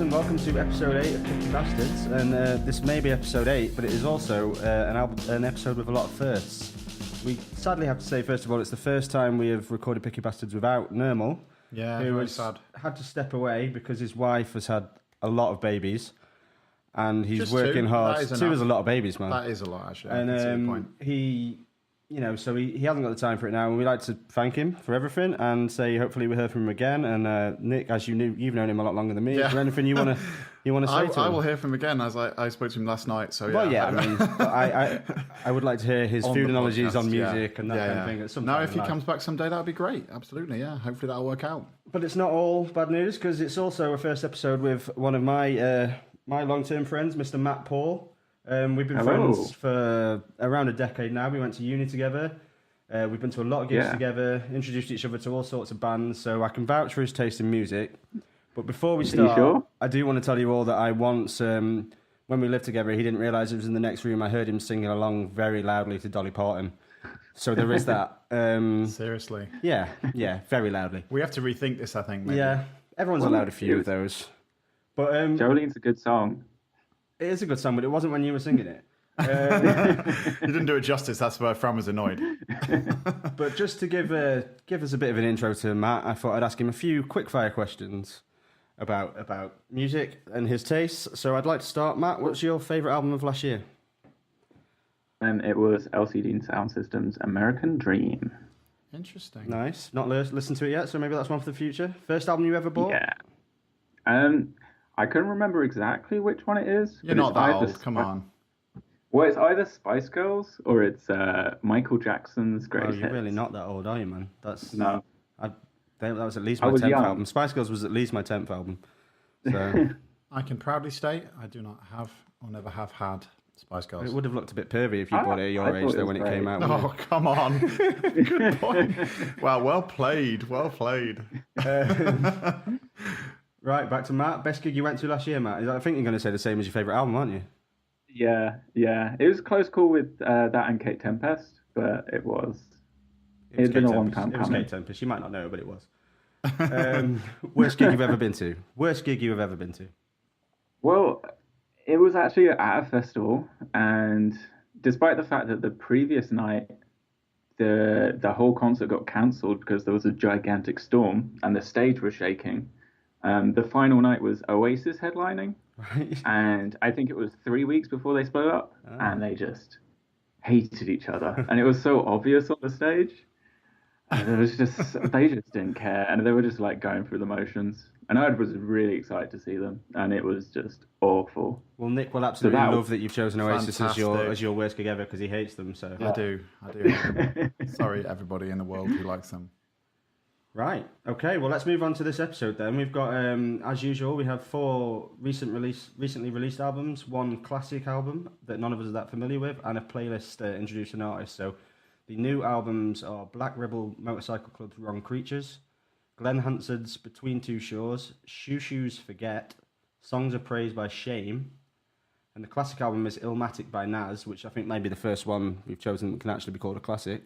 and welcome to episode 8 of Picky Bastards. And this may be episode 8, but it is also an episode with a lot of firsts. We sadly have to say, first of all, it's the first time we have recorded Picky Bastards without Nermal. Yeah, who very has sad. Had to step away because his wife has had a lot of babies. And he's Just working two? hard. That is Two enough. is a lot of babies, man. That is a lot, actually. And I can see the point. he hasn't got the time for it now, and we like to thank him for everything and say hopefully we hear from him again. And Nick, as you've known him a lot longer than me. Yeah. Is there anything you want to say to him? I will hear from him again, as I spoke to him last night. So Well, yeah, I would like to hear his On food the analogies on podcast, music and that kind of thing. At some No, point if in he life. comes back someday, that would be great. Absolutely, yeah. Hopefully that'll work out. But it's not all bad news because it's also a first episode with one of my long-term friends, Mr. Matt Paul. We've been friends for around a decade now. We went to uni together. We've been to a lot of gigs together, introduced each other to all sorts of bands, so I can vouch for his taste in music. But before we start, sure? I do want to tell you all that I once, when we lived together, he didn't realise it was in the next room. I heard him singing along very loudly to Dolly Parton. So there is that. Seriously. Yeah, very loudly. We have to rethink this, I think. Maybe. Yeah, everyone's allowed a few of those. But Jolene's a good song. it is a good song, but it wasn't when you were singing it. You didn't do it justice. That's why Fran was annoyed. But just to give us a bit of an intro to Matt, I thought I'd ask him a few quick-fire questions about music and his tastes. So I'd like to start. Matt, what's your favourite album of last year? It was LCD Sound System's American Dream. Interesting. Nice. Not listened to it yet, so maybe that's one for the future. First album you ever bought? Yeah. I couldn't remember exactly which one it is. You're but not it's that either old. Come on. Well, it's either Spice Girls or it's Michael Jackson's Oh, Greatest you're Hits. really not that old, are you, man? That's No. that was at least I my was 10th young. album. Spice Girls was at least my 10th album. So I can proudly state I do not have or never have had Spice Girls. it would have looked a bit pervy if you bought it at your I age, thought it though, was when it came great. out. wouldn't Oh, come on. Good point. Wow, well played. Well played. Right, back to Matt. Best gig you went to last year, Matt? I think you're going to say the same as your favourite album, aren't you? Yeah. It was a close call with that and Kate Tempest, but it was. It's been a long time It was coming. Kate Tempest. You might not know, but it was. Worst gig you've ever been to? Worst gig you've ever been to? Well, it was actually at a festival, and despite the fact that the previous night the whole concert got cancelled because there was a gigantic storm and the stage was shaking, the final night was Oasis headlining, Right. and I think it was 3 weeks before they split up, and they just hated each other, and it was so obvious on the stage. And it was just they just didn't care, and they were just like going through the motions. And I was really excited to see them, and it was just awful. Well, Nick will absolutely that- love that you've chosen Oasis as Fantastic. your worst gig ever because he hates them. So I do. hate them. Sorry, everybody in the world who likes them. Right. Okay. Well, let's move on to this episode then. We've got, as usual, we have 4 recently released albums, 1 classic album that none of us are that familiar with, and a playlist introducing artists. So the new albums are Black Rebel Motorcycle Club's Wrong Creatures, Glen Hansard's Between Two Shores, Xiu Xiu's Forget, Songs of Praise by Shame, and the classic album is Illmatic by Nas, which I think may be the first one we've chosen that can actually be called a classic.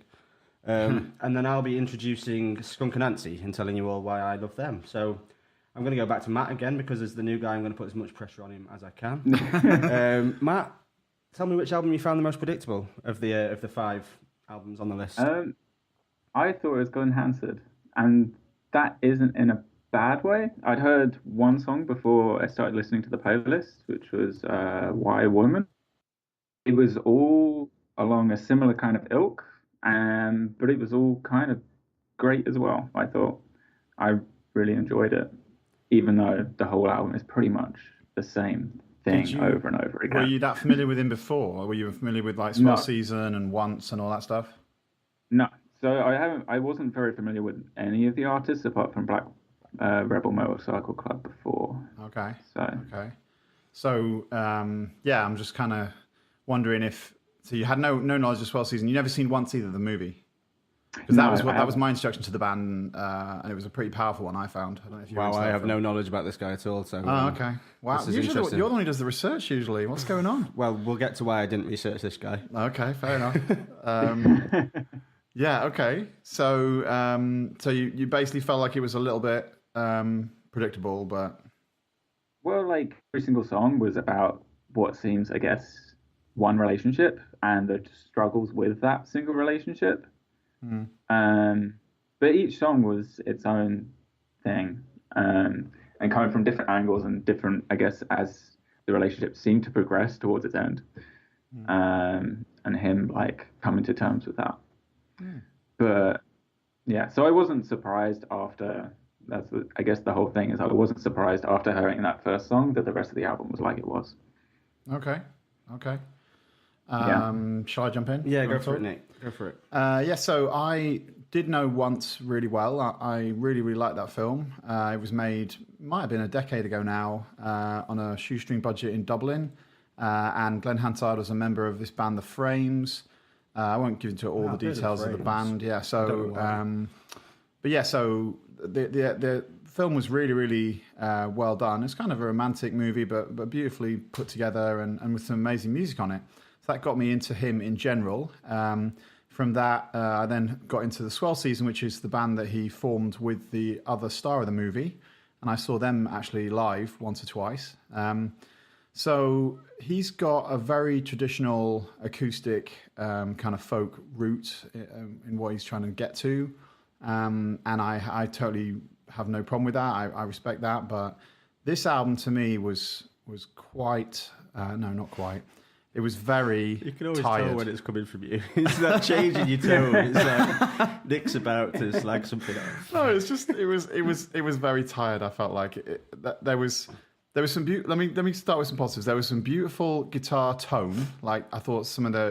And then I'll be introducing Skunk Anansie and telling you all why I love them. So I'm going to go back to Matt again because as the new guy, I'm going to put as much pressure on him as I can. Matt, tell me which album you found the most predictable of the 5 albums on the list. I thought it was Glen Hansard, and that isn't in a bad way. I'd heard one song before I started listening to the playlist, which was Why Woman. It was all along a similar kind of ilk, but it was all kind of great as well, I thought. I really enjoyed it, even though the whole album is pretty much the same thing over and over again. Were you that familiar with him before? Or were you familiar with like Swell Season and Once and all that stuff? No. So I wasn't very familiar with any of the artists apart from Black Rebel Motorcycle Club before. Okay. So So I'm just kind of wondering if you had no knowledge of Swell Season. You never seen Once either, the movie. Because that was my introduction to the band, and it was a pretty powerful one I found. I don't know if you Wow, I have no knowledge about this guy at all. So Oh, okay. Wow. This is Usually, interesting. you're the one who does the research usually. What's going on? Well, we'll get to why I didn't research this guy. Okay, fair enough. Yeah, okay. So you basically felt like it was a little bit predictable, but Well, like every single song was about what seems, I guess, one relationship and the struggles with that single relationship. Mm. But each song was its own thing, and coming from different angles and different, I guess, as the relationship seemed to progress towards its end, and him like coming to terms with that. Mm. But yeah, so I wasn't surprised after. I guess the whole thing is I wasn't surprised after hearing that first song that the rest of the album was like it was. Okay. Shall I jump in? Yeah, go for it, Nick. Go for it. Yeah, so I did know Once really well. I really, really liked that film. It was made, might have been a decade ago now, on a shoestring budget in Dublin. And Glen Hansard was a member of this band, The Frames. I won't give into all the details of the band. Yeah, so, but yeah, so the film was really, really well done. It's kind of a romantic movie, but beautifully put together and with some amazing music on it. So that got me into him in general. From that, I then got into the Swell Season, which is the band that he formed with the other star of the movie. And I saw them actually live once or twice. So he's got a very traditional acoustic kind of folk route in what he's trying to get to. And I totally have no problem with that. I respect that. But this album to me was quite, no, not quite. It was very You can always tired. tell when it's coming from you. It's that change in your tone. It's like Nick's about to slag something off. No, it's just it was very tired. I felt like there was some let me start with some positives. There was some beautiful guitar tone. Like I thought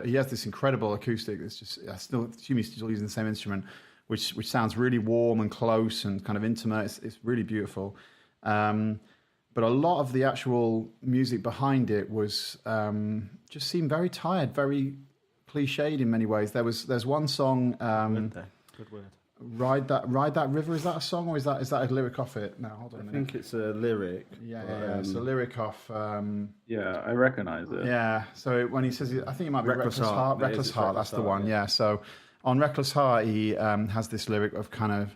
he has this incredible acoustic. It's just I still assume he's still using the same instrument, which sounds really warm and close and kind of intimate. It's really beautiful. But a lot of the actual music behind it was just seemed very tired, very cliched in many ways. There's one song, Good word. Ride That River. Is that a song or is that a lyric off it? No, hold on a minute. I think it's a lyric. Yeah, it's a lyric off. Yeah, I recognize it. Yeah, so when he says, I think it might be Reckless Heart. Reckless Heart, that's the one. Yeah, so on Reckless Heart, he has this lyric of kind of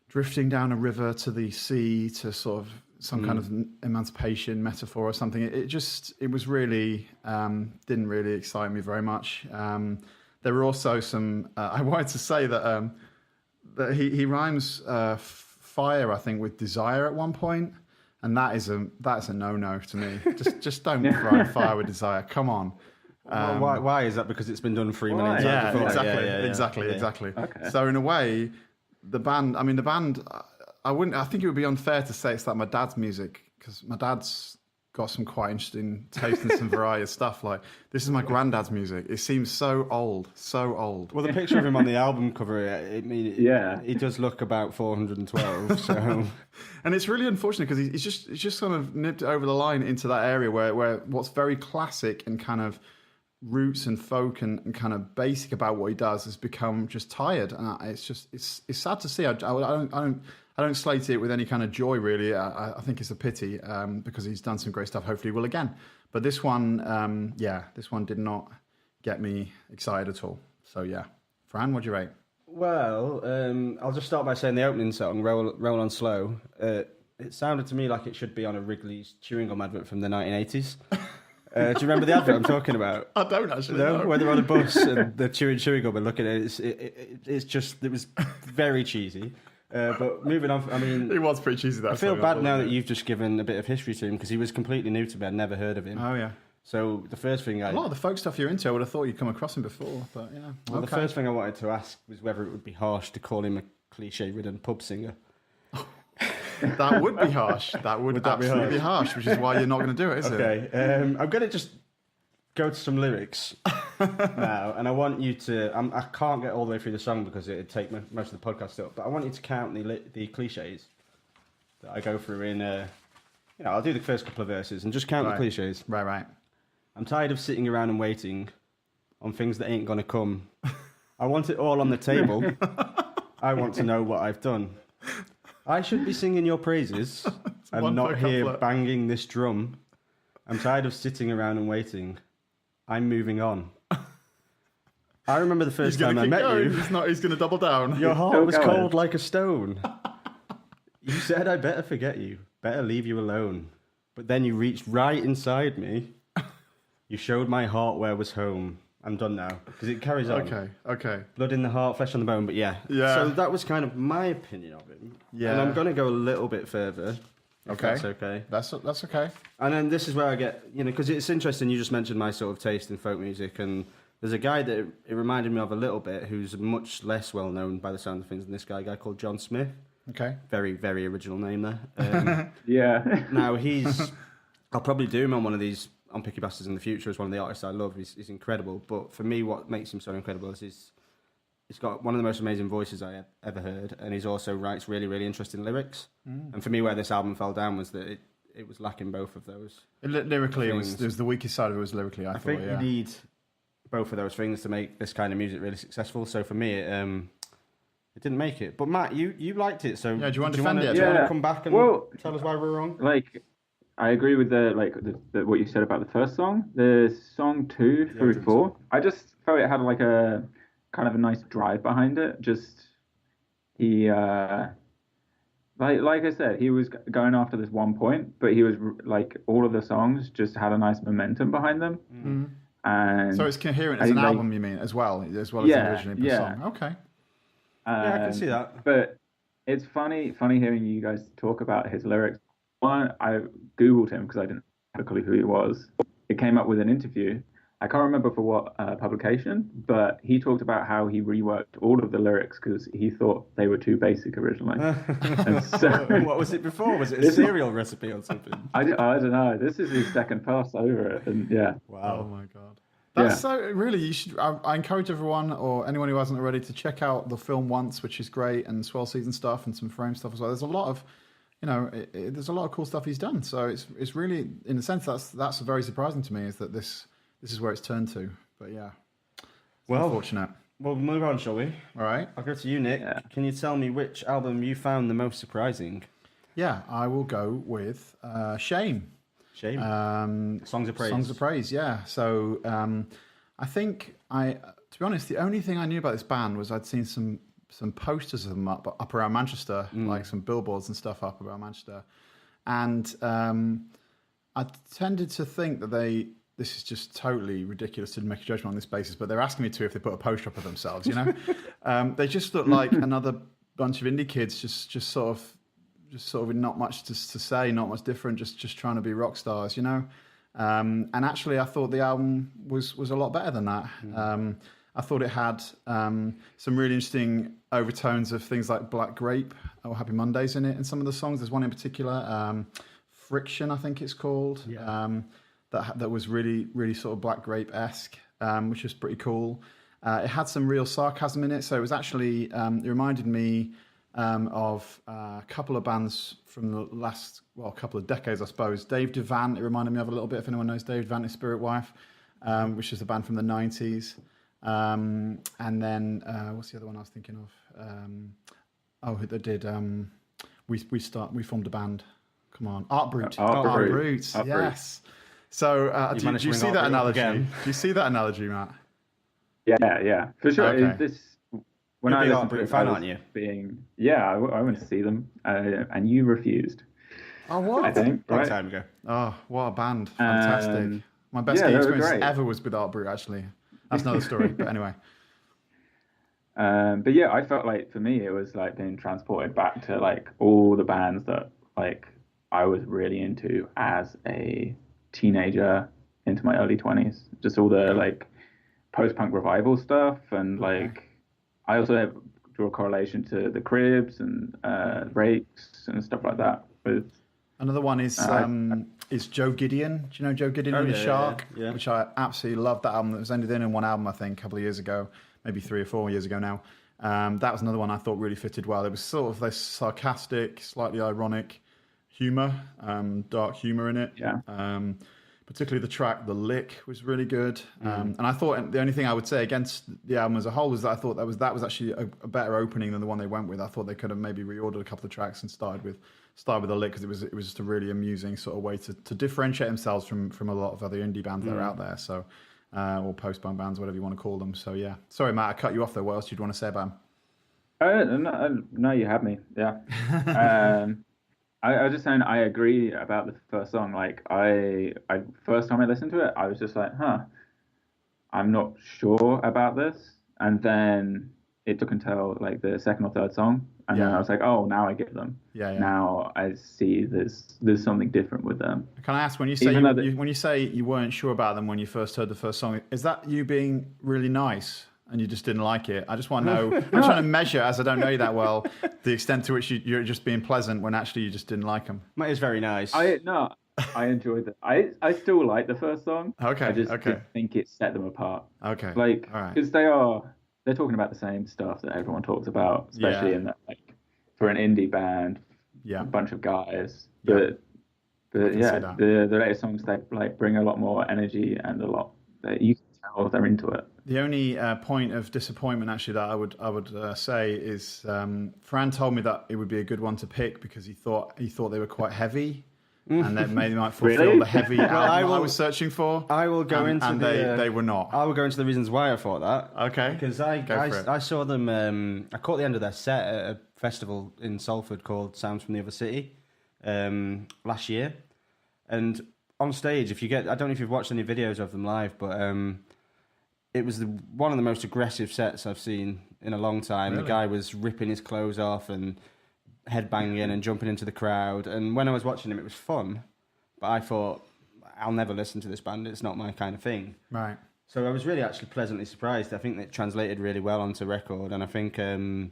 drifting down a river to the sea to sort of some kind of emancipation metaphor or something. It was really, didn't really excite me very much. There were also some, I wanted to say that he rhymes fire, I think, with desire at one point, and that's a no-no to me. Just don't rhyme fire with desire. Come on. Why is that? Because it's been done 3 million times Yeah, before. exactly. Okay. So in a way, the band, I think it would be unfair to say it's like my dad's music, because my dad's got some quite interesting taste and some variety of stuff. Like, this is my granddad's music. It seems so old. Well, the picture of him on the album cover, he does look about 412. So, and it's really unfortunate because he's just sort of nipped over the line into that area where what's very classic and kind of roots and folk and kind of basic about what he does has become just tired, and it's sad to see. I don't slate it with any kind of joy, really. I think it's a pity because he's done some great stuff. Hopefully, he will again. But this one, this one did not get me excited at all. So yeah, Fran, what'd you rate? Well, I'll just start by saying the opening song, "Roll On Slow." It sounded to me like it should be on a Wrigley's chewing gum advert from the 1980s. Do you remember the advert I'm talking about? I don't actually. No, where they're on a bus and they're chewing gum and looking at it. It was very cheesy. But moving on, it was pretty cheesy. I feel bad now that you've just given a bit of history to him because he was completely new to me. I'd never heard of him. Oh yeah. So the first thing a lot of the folk stuff you're into, I would have thought you'd come across him before, but yeah. Well, the first thing I wanted to ask was whether it would be harsh to call him a cliche-ridden pub singer. That would be harsh. That would absolutely be harsh, which is why you're not going to do it, is it? Okay. I'm going to just go to some lyrics now, and I want you to. I can't get all the way through the song because it'd take most of the podcast up, but I want you to count the cliches that I go through in. I'll do the first couple of verses and just count the cliches. Right. I'm tired of sitting around and waiting on things that ain't gonna come. I want it all on the table. I want to know what I've done. I should be singing your praises and not here banging this drum. I'm tired of sitting around and waiting. I'm moving on. I remember the first time I met you. He's going to double down. Your heart was cold like a stone. You said I better forget you. Better leave you alone. but then you reached right inside me. You showed my heart where was home. I'm done now because it carries on. Okay. Blood in the heart, flesh on the bone. But yeah. So that was kind of my opinion of him. Yeah. And I'm going to go a little bit further. Okay. That's okay. That's okay. And then this is where I get, because it's interesting. You just mentioned my sort of taste in folk music, and there's a guy that it reminded me of a little bit who's much less well known by the sound of things than this guy, a guy called John Smith. Okay. Very, very original name there. Yeah. Now I'll probably do him on one of these on Picky Bastards in the future as one of the artists I love. He's incredible. But for me, what makes him so incredible is he's got one of the most amazing voices I ever heard, and he's also writes really, really interesting lyrics. And for me, where this album fell down was that it was lacking both of those. Lyrically, it was the weakest side of it was lyrically, I thought. think you need both of those things to make this kind of music really successful. So for me, it didn't make it. But Matt, you liked it, so do you want to defend it? Do you want to come back and tell us why we're wrong? Like, I agree with the what you said about the first song. The song 2 through 4, I just felt it had like a kind of a nice drive behind it. Just he like I said, he was going after this one point, but he was like all of the songs just had a nice momentum behind them. Mm-hmm. And so it's coherent as an album, you mean, as well as originally the song. Okay. Yeah, I can see that. But it's funny hearing you guys talk about his lyrics. One, I Googled him because I didn't have a clue who he was. It came up with an interview. I can't remember for what publication, but he talked about how he reworked all of the lyrics because he thought they were too basic originally. And so, what was it before? Was it a cereal recipe or something? I don't know. This is his second pass over it, and yeah. Wow. Oh my god. That's so really. You should. I encourage everyone or anyone who hasn't already to check out the film Once, which is great, and Swell Season stuff and some Frame stuff as well. There's a lot of, there's a lot of cool stuff he's done. So it's really, in a sense, that's very surprising to me is that this is where it's turned to. But yeah, unfortunate. We'll move on, shall we? All right. I'll go to you, Nick. Yeah. Can you tell me which album you found the most surprising? Yeah, I will go with Shame. Songs of Praise. Songs of Praise, yeah. So I think to be honest, the only thing I knew about this band was I'd seen some posters of them up around Manchester, like some billboards and stuff up around Manchester. And I tended to think that this is just totally ridiculous to make a judgment on this basis, but they're asking me to if they put a poster up of themselves, They just look like another bunch of indie kids just sort of with not much to say, not much different, just trying to be rock stars, And actually, I thought the album was a lot better than that. I thought it had some really interesting overtones of things like Black Grape or Happy Mondays in it. And some of the songs, there's one in particular, Friction, I think it's called, that was really, really sort of Black Grape-esque, which was pretty cool. It had some real sarcasm in it, so it was actually, it reminded me of a couple of bands from the last, couple of decades, I suppose. Dave Devant, it reminded me of a little bit, if anyone knows Dave Devant, is Spirit Wife, which is a band from the 90s. And then, what's the other one I was thinking of? They did, we formed a band. Come on, Art Brute. Art Brute, yes. So, do you see that analogy? Do you see that analogy, Matt? Yeah, for sure. Okay. When I Art Brute fan, aren't you? I went to see them, and you refused. Oh, what? I think, Long right? time ago. Oh, what a band! Fantastic. My best gig experience ever was with Art Brute. Actually, that's another story. But anyway. But yeah, I felt like for me it was like being transported back to like all the bands that like I was really into as a teenager into my early 20s. Just all the like post-punk revival stuff, and like I also draw a correlation to the Cribs and Rakes and stuff like that. With another one is Joe Gideon. Do you know Joe Gideon and the Shark? Yeah. Which I absolutely loved. That album that was ended in one album, I think, a couple of years ago, maybe 3 or 4 years ago now. That was another one I thought really fitted well. It was sort of this sarcastic, slightly ironic humor, dark humor in it. Yeah. Particularly the track "The Lick" was really good. And I thought the only thing I would say against the album as a whole was that I thought that was actually a better opening than the one they went with. I thought they could have maybe reordered a couple of tracks and started with "The Lick" because it was just a really amusing sort of way to differentiate themselves from a lot of other indie bands that are out there. So or post-punk bands, whatever you want to call them. So yeah, sorry Matt, I cut you off there. What else did you want to say about them? No, you had me. Yeah. I was just saying I agree about the first song. Like I first time I listened to it, I was just like, huh, I'm not sure about this. And then it took until like the second or third song, and then I Yeah, was like, oh, now I get them. yeah, yeah. Now I see there's something different with them. Can I ask, when you say Even though the, when you say you weren't sure about them when you first heard the first song, is that you being really nice and you just didn't like it? I just want to know. I'm trying to measure, as I don't know you that well, the extent to which you're just being pleasant when actually you just didn't like them. Mate is very nice. I enjoyed it. I still like the first song. Okay, I just okay, didn't think it set them apart. okay. Like, All right. because they're talking about the same stuff that everyone talks about, especially Yeah. in that, like, for an indie band, Yeah. a bunch of guys. Yeah. But can yeah, see that. the latest songs, they like bring a lot more energy and a lot that you can tell they're into it. The only point of disappointment, actually, that I would say is Fran told me that it would be a good one to pick because he thought they were quite heavy, and that maybe might fulfill Really? the heavy album I was searching for. I will go into and the. they were not. I will go into the reasons why I thought that. Okay. Because Go for it. I saw them. I caught the end of their set at a festival in Salford called Sounds from the Other City last year, and on stage, I don't know if you've watched any videos of them live, but it was one of the most aggressive sets I've seen in a long time. Really? The guy was ripping his clothes off and headbanging and jumping into the crowd. And when I was watching him, it was fun, but I thought, I'll never listen to this band. It's not my kind of thing. Right. So I was really actually pleasantly surprised. I think it translated really well onto record, and I think they're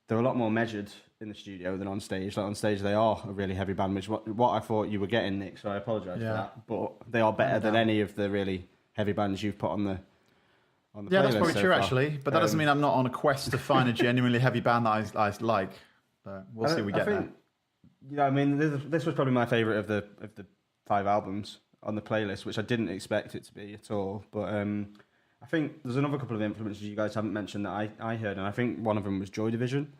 a lot more measured in the studio than on stage. Like on stage, they are a really heavy band, which is what I thought you were getting, Nick. So I apologise for that. But they are better than any of the really heavy bands you've put on the Yeah, that's playlist probably so true, far. actually. But that doesn't mean I'm not on a quest to find a genuinely heavy band that I like. But we'll see if we get there. Yeah, I mean, this was probably my favourite of the 5 albums on the playlist, which I didn't expect it to be at all. But I think there's another couple of influences you guys haven't mentioned that I heard, and I think one of them was Joy Division.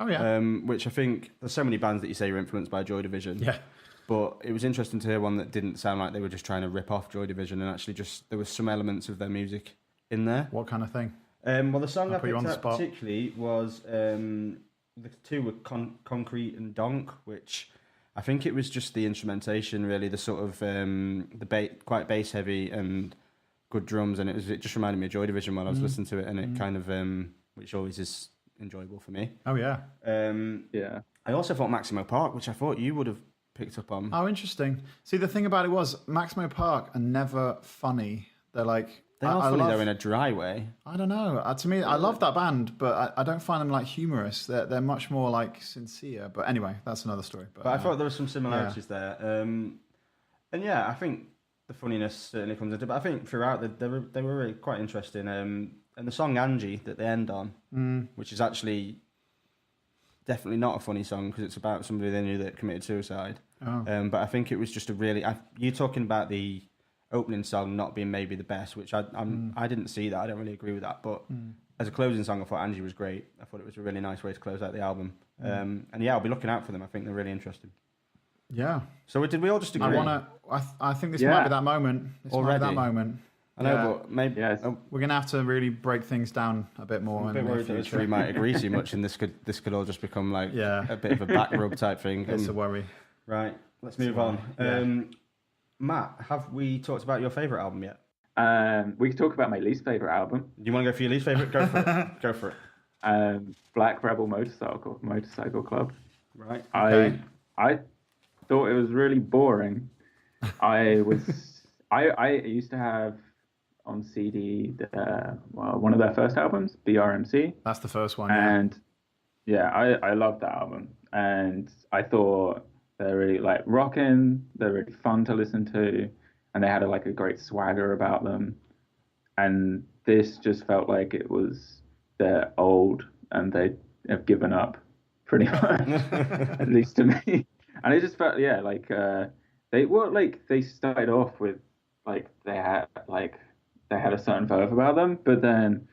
Oh, yeah. Which I think there's so many bands that you say are influenced by Joy Division. Yeah. But it was interesting to hear one that didn't sound like they were just trying to rip off Joy Division, and actually just there was some elements of their music in there. What kind of thing? Well, the song I put you picked on the up spot. particularly was the two were Concrete and Donk, which I think it was just the instrumentation, really, the sort of quite bass heavy and good drums, and it just reminded me of Joy Division while I was listening to it, and it kind of which always is enjoyable for me. Oh, yeah. Yeah. I also thought Maximo Park, which I thought you would have picked up on. Oh, interesting. See, the thing about it was Maximo Park are never funny. They're like... They are funny though in a dry way. I don't know. To me, I love that band, but I don't find them like humorous. They're much more like sincere. But anyway, that's another story. But I thought there were some similarities there. And yeah, I think the funniness certainly comes into it. But I think throughout, they were really quite interesting. And the song Angie that they end on, which is actually definitely not a funny song because it's about somebody they knew that committed suicide. Oh. But I think it was just a really... you talking about the opening song not being maybe the best, which I didn't see that. I don't really agree with that. But as a closing song, I thought Angie was great. I thought it was a really nice way to close out the album. And yeah, I'll be looking out for them. I think they're really interesting. Yeah. So did we all just agree? I think this might be that moment. This might Already? be that moment. I know, but maybe Yes. We're gonna have to really break things down a bit more. I'm a in bit the worried that the future. three might agree too much, and this could all just become like a bit of a back rub type thing. It's a worry. Right, let's move on. Matt, have we talked about your favourite album yet? We could talk about my least favorite album. Do you want to go for your least favourite? Go for it. Go for it. Black Rebel Motorcycle Club. Right. Okay. I thought it was really boring. I used to have on CD one of their first albums, BRMC. That's the first one. And yeah, I loved that album, and I thought they're really like rocking. They're really fun to listen to, and they had a great swagger about them. And this just felt like they're old and they have given up pretty much, at least to me. And it just felt they started off with they had a certain verve about them, but then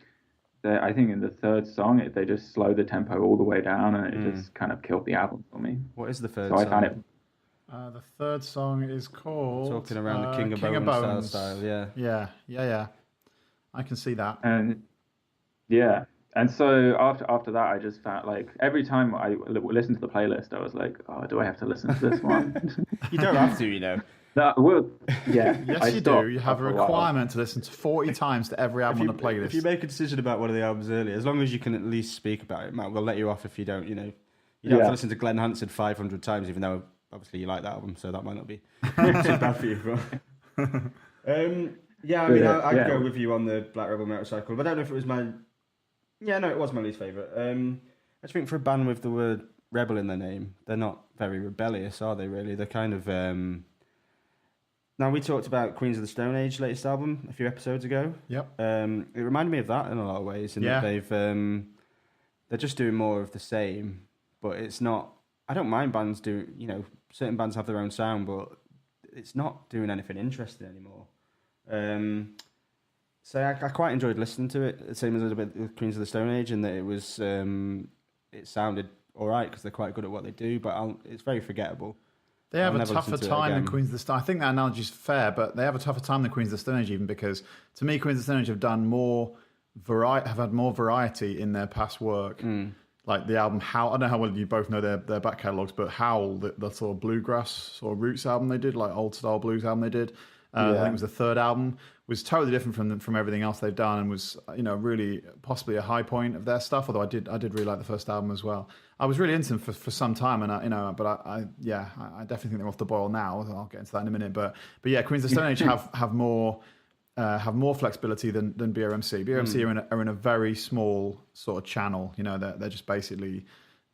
I think in the third song they just slowed the tempo all the way down, and it just kind of killed the album for me. What is the third So song? I found it. The third song is called Talking around the King of Bones style, yeah. Yeah. I can see that. And yeah, And so after that, I just found like every time I listened to the playlist, I was like, oh, do I have to listen to this one? You don't have to, you know. That will, yeah. Yes, you do. You have a requirement to listen to 40 times to every album on the playlist. If you make a decision about one of the albums early, as long as you can at least speak about it, Matt, we'll let you off if you don't, you know. You don't have to listen to Glen Hansard 500 times, even though obviously you like that album, so that might not be too bad for you. Yeah, I mean, I'd go with you on the Black Rebel Motorcycle, but I don't know if it was my... Yeah, no, it was my least favourite. I just think for a band with the word rebel in their name, they're not very rebellious, are they, really? They're kind of... Now, we talked about Queens of the Stone Age latest album a few episodes ago. Yep. It reminded me of that in a lot of ways, in that they're just doing more of the same, but it's not... I don't mind bands do... You know, certain bands have their own sound, but it's not doing anything interesting anymore. So I quite enjoyed listening to it, same as a little bit with Queens of the Stone Age, in that it was it sounded all right because they're quite good at what they do, but it's very forgettable. They have a tougher time than Queens of the Stone. I think that analogy is fair, but they have a tougher time than Queens of the Stone Age, even because to me, Queens of the Stone Age have done more have had more variety in their past work. Like the album Howl, I don't know how well you both know their back catalogues, but Howl, the sort of bluegrass sort of roots album they did, like old style blues album they did. I think it was the third album, was totally different from everything else they've done, and was, you know, really possibly a high point of their stuff. Although I did really like the first album as well. I was really into them for some time, and I definitely think they're off the boil now. I'll get into that in a minute. But yeah, Queens of the Stone Age have more flexibility than BRMC. BRMC are in a very small sort of channel. You know, they're just basically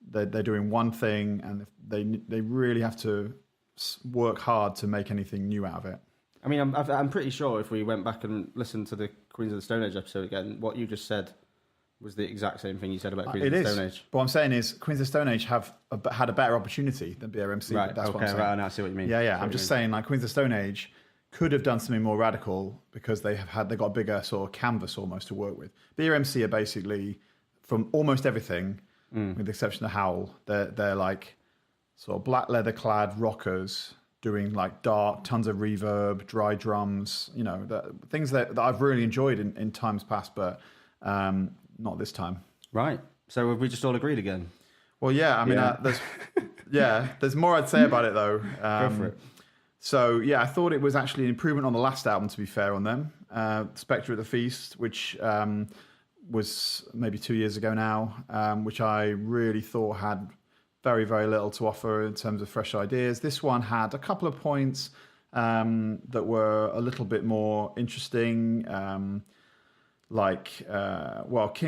they're doing one thing, and they really have to work hard to make anything new out of it. I mean, I'm pretty sure if we went back and listened to the Queens of the Stone Age episode again, what you just said was the exact same thing you said about Queens of the Stone Age. But what I'm saying is Queens of the Stone Age have had a better opportunity than BRMC. Right, that's what I'm saying. Right, I see what you mean. Yeah. I'm just saying, like, Queens of the Stone Age could have done something more radical because they got a bigger sort of canvas almost to work with. BRMC are basically, from almost everything, with the exception of Howl, they're like sort of black leather clad rockers doing like dark, tons of reverb, dry drums, you know, things that I've really enjoyed in times past, but not this time. Right. So have we just all agreed again? Well, yeah. I mean, there's more I'd say about it though. Go for it. So yeah, I thought it was actually an improvement on the last album, to be fair on them. Spectre at the Feast, which was maybe 2 years ago now, which I really thought had very, very little to offer in terms of fresh ideas. This one had a couple of points that were a little bit more interesting. King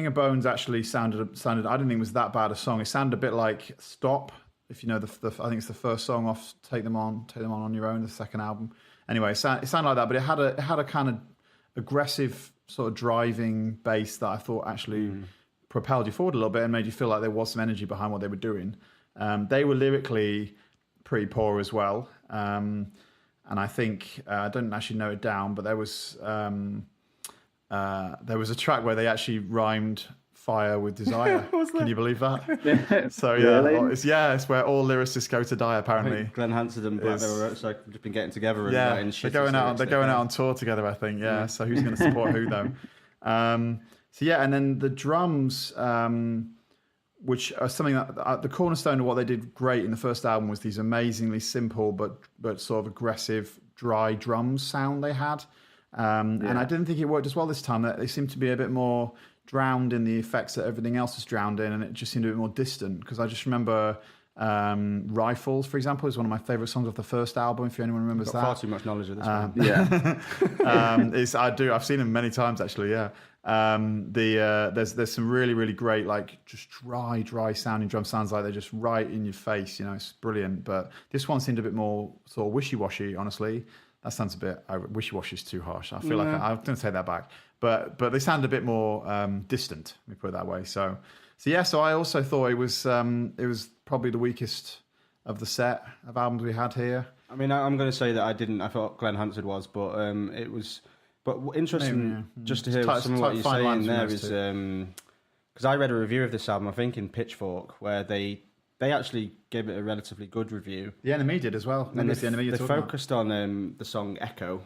of Bones actually sounded. I didn't think it was that bad a song. It sounded a bit like Stop, if you know I think it's the first song off Take Them On Your Own, the second album. Anyway, it sounded like that, but it had a kind of aggressive sort of driving bass that I thought actually propelled you forward a little bit and made you feel like there was some energy behind what they were doing. They were lyrically pretty poor as well, and I think I didn't actually note it down, but there was a track where they actually rhymed fire with desire. Can you believe that? So yeah, really? It's where all lyricists go to die. Apparently, Glen Hansard and Black Rebel Motorcycle have just been getting together. And they're going out on tour together. I think. Yeah. So who's going to support who though? And then the drums. Which are something that the cornerstone of what they did great in the first album was these amazingly simple but sort of aggressive dry drums sound they had, and I didn't think it worked as well this time. That they seemed to be a bit more drowned in the effects that everything else is drowned in, and it just seemed a bit more distant. Because I just remember Rifles, for example, is one of my favourite songs off the first album. If anyone remembers that, far too much knowledge of this one. I've seen them many times actually. Yeah. There's some really, really great, like just dry sounding drum sounds, like they're just right in your face, you know, it's brilliant. But this one seemed a bit more sort of wishy-washy, honestly. That sounds a bit, wishy-washy is too harsh. I feel like I'm going to take that back. But they sound a bit more distant, let me put it that way. So I also thought it was probably the weakest of the set of albums we had here. I mean, I'm going to say that I thought Glen Hansard was, but it was... But interesting, just to hear some of what you're saying there is, because I read a review of this album, I think in Pitchfork, where they actually gave it a relatively good review. The NME did as well. And they focused on the song Echo.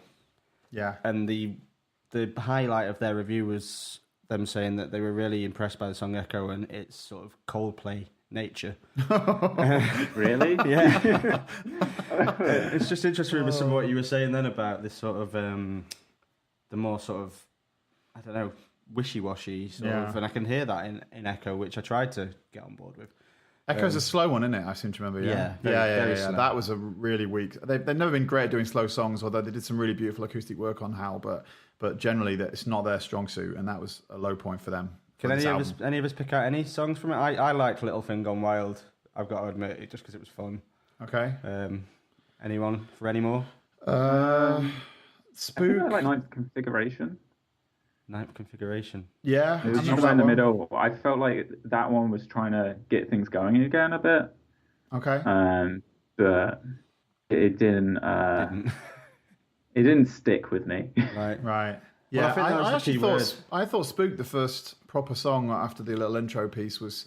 Yeah. And the highlight of their review was them saying that they were really impressed by the song Echo and its sort of Coldplay nature. Really? Yeah. It's just interesting with some of what you were saying then about this sort of the more sort of, I don't know, wishy-washy sort of, and I can hear that in Echo, which I tried to get on board with. Echo's a slow one, isn't it? I seem to remember. Yeah, Yeah. slow. That was a really weak. They've never been great at doing slow songs, although they did some really beautiful acoustic work on Hal. But generally, it's not their strong suit, and that was a low point for them. Can any of us pick out any songs from it? I liked Little Thing Gone Wild. I've got to admit it, just because it was fun. Okay. Anyone for any more? Spook. I like Ninth Configuration. Ninth Configuration. Yeah. It was just in the middle. I felt like that one was trying to get things going again a bit. Okay. But it didn't. It didn't stick with me. Right. Yeah, Well, I actually thought Spook, the first proper song after the little intro piece, was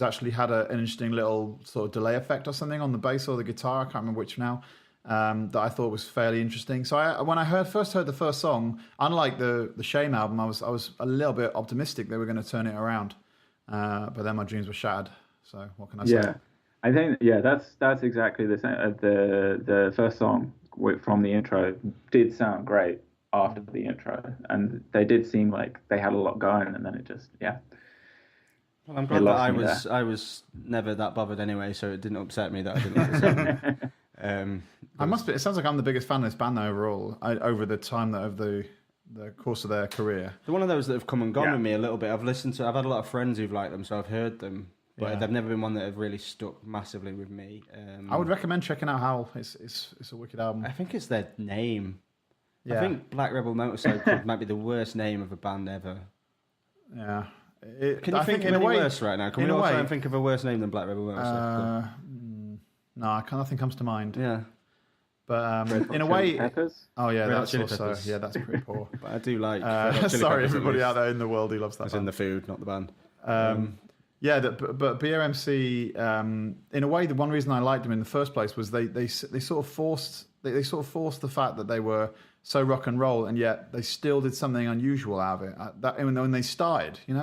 actually had an interesting little sort of delay effect or something on the bass or the guitar. I can't remember which now. That I thought was fairly interesting. So when I first heard the first song, unlike the Shame album, I was a little bit optimistic they were going to turn it around. But then my dreams were shattered. So what can I say? Yeah, I think that's exactly the same. The first song from the intro did sound great after the intro, and they did seem like they had a lot going, and then it just Well, I'm glad that I was never that bothered anyway, so it didn't upset me that I didn't like the song. I must be. It sounds like I'm the biggest fan of this band though, overall. Over the time of the course of their career. They're one of those that have come and gone with me a little bit. I've had a lot of friends who've liked them, so I've heard them, but they've never been one that have really stuck massively with me. I would recommend checking out Howl. It's a wicked album. I think it's their name. Yeah. I think Black Rebel Motorcycle might be the worst name of a band ever. Yeah. Can you think of any worse right now? Can we all try and think of a worse name than Black Rebel Motorcycle? No, I kind of think comes to mind. Yeah. But in a way, Peppers? Oh yeah, Red Hot that's Chili also Peppers. that's pretty poor. But I do like. Sorry, everybody out there in the world who loves that. It's in the food, not the band. But BRMC, in a way, the one reason I liked them in the first place was they sort of forced the fact that they were so rock and roll, and yet they still did something unusual out of it. That when they started, in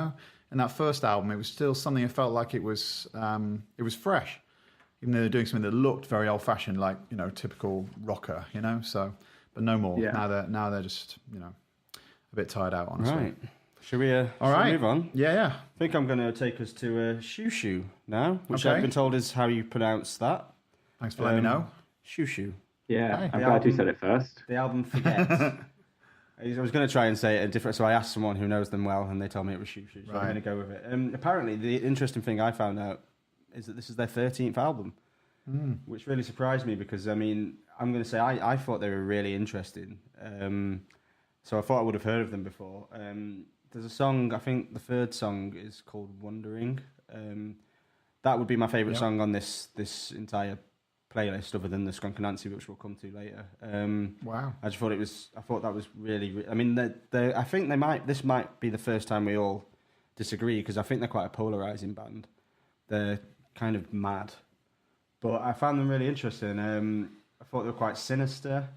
that first album, it was still something that felt like it was fresh, even though they're doing something that looked very old fashioned, like typical rocker, So, but no more. Yeah. Now they're just a bit tired out, honestly. Right. Should we move on? Yeah. I think I'm going to take us to Xiu Xiu now, which Okay. I've been told is how you pronounce that. Thanks for letting me know. Xiu Xiu. Yeah, Okay. I'm glad you said it first. The album Forget. I was going to try and say it different, so I asked someone who knows them well, and they told me it was Xiu Xiu, so I'm going to go with it. Apparently, the interesting thing I found out is that this is their 13th album, which really surprised me because, I'm going to say I thought they were really interesting. So I thought I would have heard of them before. There's a song, I think the third song is called Wondering. That would be my favourite song on this entire playlist, other than the Skunk Anansie, which we'll come to later. Wow. I thought that was really. I think this might be the first time we all disagree, because I think they're quite a polarizing band. They're kind of mad, but I found them really interesting. I thought they were quite sinister.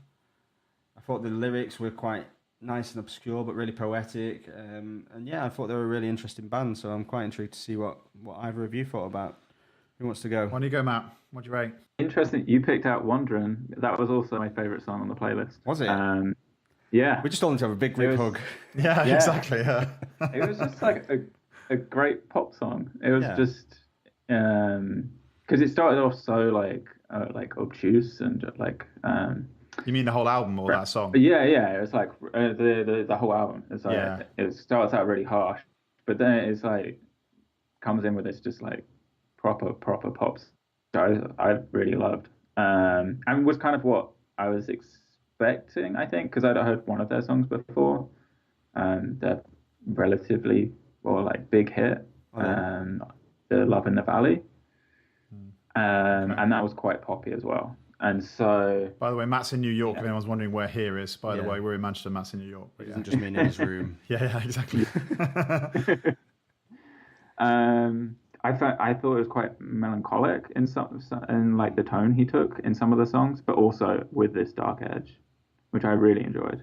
I thought the lyrics were quite nice and obscure, but really poetic. I thought they were a really interesting band. So I'm quite intrigued to see what either of you thought about. Who wants to go? Why don't you go, Matt? What do you rate? Interesting. You picked out Wandering. That was also my favourite song on the playlist. Was it? Yeah. We just all need to have a big group hug. Yeah, exactly. Yeah. It was just like a great pop song. It was just because it started off so like obtuse and like. You mean the whole album or that song? Yeah. It was like the whole album. It's like it starts out really harsh, but then it's like comes in with this just like proper pops. So I really loved, and was kind of what I was expecting. I think because I'd heard one of their songs before, they're relatively big hit, the Love in the Valley, and that was quite poppy as well. And so, by the way, Matt's in New York. If anyone's wondering where here is, by the way, we're in Manchester. Matt's in New York. It doesn't just mean in his room. Yeah, exactly. I thought it was quite melancholic in like the tone he took in some of the songs, but also with this dark edge, which I really enjoyed.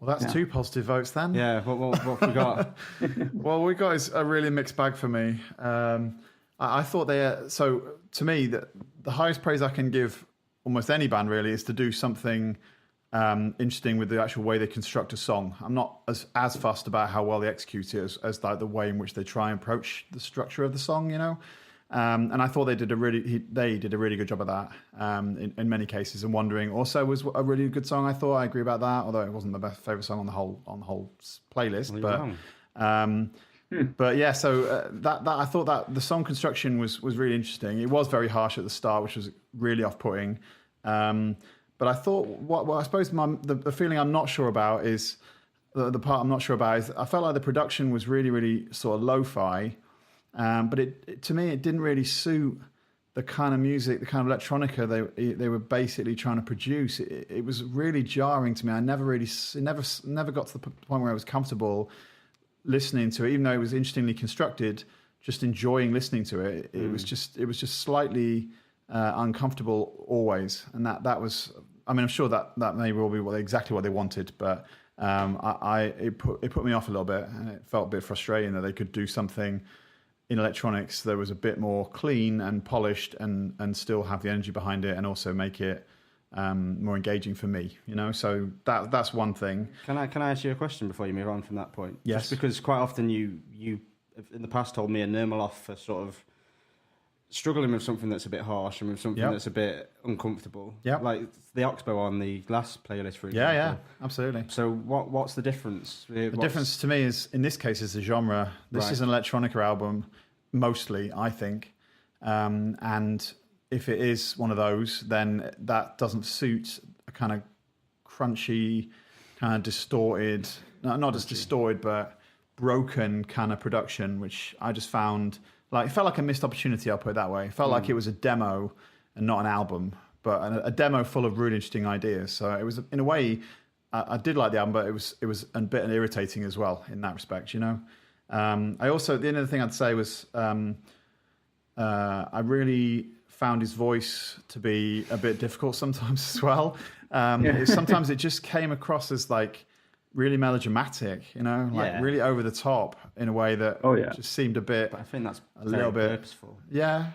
Well, that's two positive votes then. Yeah, what have we got? Well, we got is a really mixed bag for me. I thought so to me, the highest praise I can give almost any band really is to do something interesting with the actual way they construct a song. I'm not as fussed about how well they execute it as like the way in which they try and approach the structure of the song, you know. And I thought they did a really good job of that in many cases. And Wandering also was a really good song. I thought I agree about that, although it wasn't my best favorite song on the whole playlist. But yeah, so that I thought that the song construction was really interesting. It was very harsh at the start, which was really off-putting. But I thought what I suppose the feeling I'm not sure about is the part I'm not sure about is I felt like the production was really sort of lo-fi. But to me, it didn't really suit the kind of music, the kind of electronica they were basically trying to produce. It was really jarring to me. I never got to the point where I was comfortable listening to it, even though it was interestingly constructed. Just enjoying listening to it. It was just slightly uncomfortable always, and that was. I mean, I'm sure that may well be exactly what they wanted, but it put me off a little bit, and it felt a bit frustrating that they could do something in electronics that was a bit more clean and polished and still have the energy behind it and also make it more engaging for me, you know. So that's one thing. Can I ask you a question before you move on from that point? Yes. Just because quite often you in the past told me and Nirmal off for sort of struggling with something that's a bit harsh and with something that's a bit uncomfortable. Yeah. Like the Oxbow on the last playlist, for example. Yeah, absolutely. So what's the difference? The difference to me is, in this case, is the genre. This is an electronica album, mostly, I think. And if it is one of those, then that doesn't suit a kind of crunchy, kind of distorted, not just distorted, but broken kind of production, which I just found... Like, it felt like a missed opportunity, I'll put it that way. It felt like it was a demo and not an album, but a demo full of really interesting ideas. So it was, in a way, I did like the album, but it was a bit irritating as well in that respect, you know. I also, the other thing I'd say was I really found his voice to be a bit difficult sometimes as well. Sometimes it just came across as like really melodramatic, you know, like really over the top in a way that just seemed a bit. But I think that's a little bit purposeful. Yeah.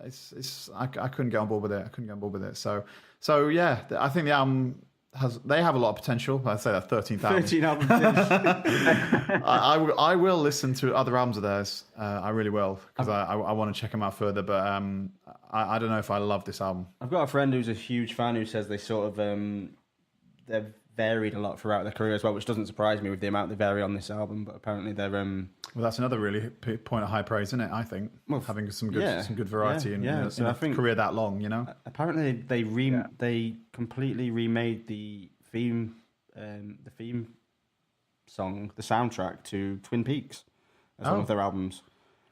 It's I couldn't get on board with it. So yeah, I think the album they have a lot of potential. I'd say that 13th album. 13 albums. I will listen to other albums of theirs. I really will, because I want to check them out further. But I don't know if I love this album. I've got a friend who's a huge fan who says they sort of they've varied a lot throughout their career as well, which doesn't surprise me with the amount they vary on this album. But apparently they're well, that's another really point of high praise, isn't it? I think having some good variety in a career that long, you know. Apparently they completely remade the theme song, the soundtrack to Twin Peaks as one of their albums.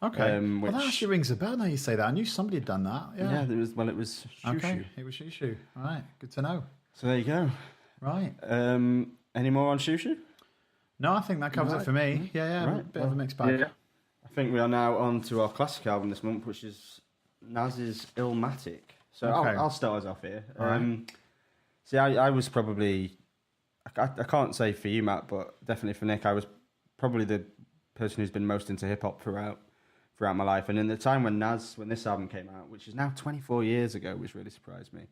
Okay, well, that actually rings a bell now you say that. I knew somebody had done that. Yeah, it was Xiu Xiu. It was Xiu Xiu. All right, good to know. So there you go. Right. Any more on Xiu Xiu? No, I think that covers it for me. Yeah, right. A bit of a mixed bag. Yeah. I think we are now on to our classic album this month, which is Naz's Illmatic. So I'll start us off here. Right. See, I was probably... I can't say for you, Matt, but definitely for Nick, I was probably the person who's been most into hip-hop throughout my life. And in the time when this album came out, which is now 24 years ago, which really surprised me,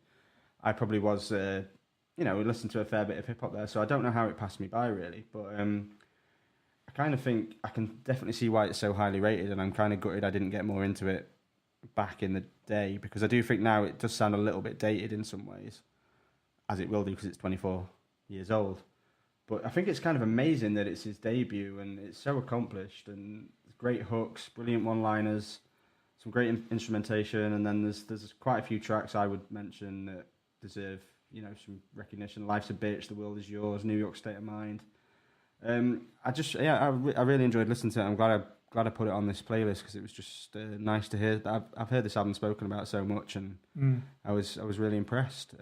I probably was... we listened to a fair bit of hip hop there, so I don't know how it passed me by really, but I kind of think I can definitely see why it's so highly rated, and I'm kind of gutted I didn't get more into it back in the day, because I do think now it does sound a little bit dated in some ways, as it will do because it's 24 years old. But I think it's kind of amazing that it's his debut, and it's so accomplished, and great hooks, brilliant one-liners, some great instrumentation, and then there's quite a few tracks I would mention that deserve some recognition. Life's a Bitch, The World Is Yours, New York State of Mind. I really enjoyed listening to it. I'm glad I put it on this playlist, because it was just nice to hear. I've heard this album spoken about so much, and I was really impressed.